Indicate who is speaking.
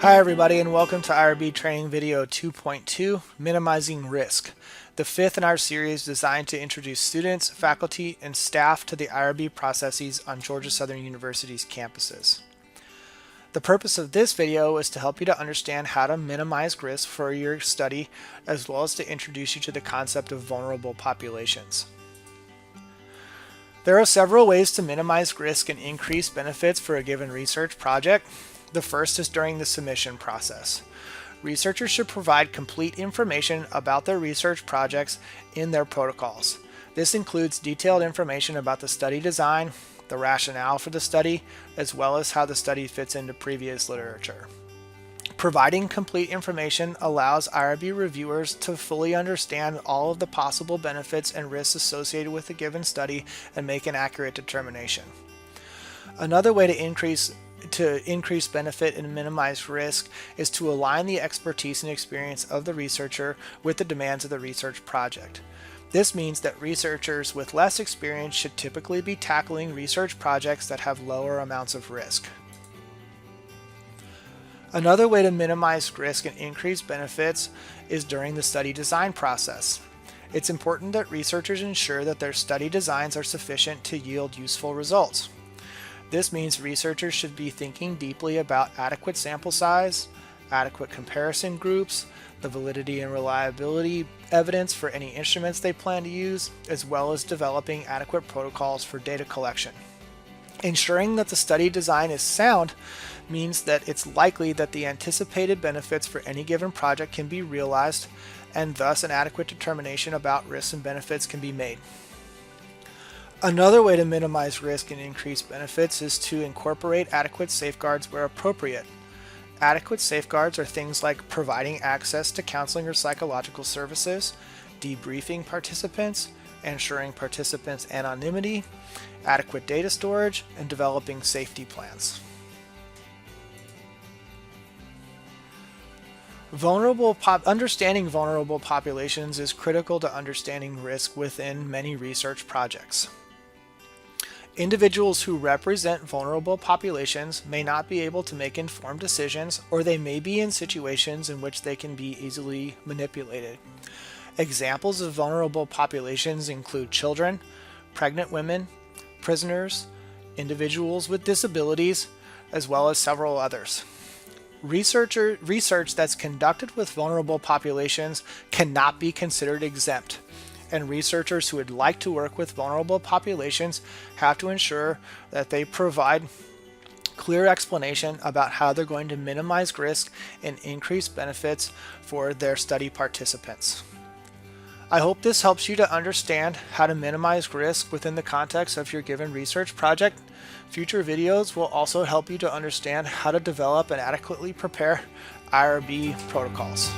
Speaker 1: Hi everybody, and welcome to IRB Training video 2.2, Minimizing Risk, the fifth in our series designed to introduce students, faculty, and staff to the IRB processes on Georgia Southern University's campuses. The purpose of this video is to help you to understand how to minimize risk for your study, as well as to introduce you to the concept of vulnerable populations. There are several ways to minimize risk and increase benefits for a given research project. The first is during the submission process. Researchers should provide complete information about their research projects in their protocols. This includes detailed information about the study design, the rationale for the study, as well as how the study fits into previous literature. Providing complete information allows IRB reviewers to fully understand all of the possible benefits and risks associated with a given study and make an accurate determination. Another way to increase benefit and minimize risk is to align the expertise and experience of the researcher with the demands of the research project. This means that researchers with less experience should typically be tackling research projects that have lower amounts of risk. Another way to minimize risk and increase benefits is during the study design process. It's important that researchers ensure that their study designs are sufficient to yield useful results. This means researchers should be thinking deeply about adequate sample size, adequate comparison groups, the validity and reliability evidence for any instruments they plan to use, as well as developing adequate protocols for data collection. Ensuring that the study design is sound means that it's likely that the anticipated benefits for any given project can be realized, and thus an adequate determination about risks and benefits can be made. Another way to minimize risk and increase benefits is to incorporate adequate safeguards where appropriate. Adequate safeguards are things like providing access to counseling or psychological services, debriefing participants, ensuring participants' anonymity, adequate data storage, and developing safety plans. Understanding vulnerable populations is critical to understanding risk within many research projects. Individuals who represent vulnerable populations may not be able to make informed decisions, or they may be in situations in which they can be easily manipulated. Examples of vulnerable populations include children, pregnant women, prisoners, individuals with disabilities, as well as several others. Research that's conducted with vulnerable populations cannot be considered exempt, and researchers who would like to work with vulnerable populations have to ensure that they provide clear explanation about how they're going to minimize risk and increase benefits for their study participants. I hope this helps you to understand how to minimize risk within the context of your given research project. Future videos will also help you to understand how to develop and adequately prepare IRB protocols.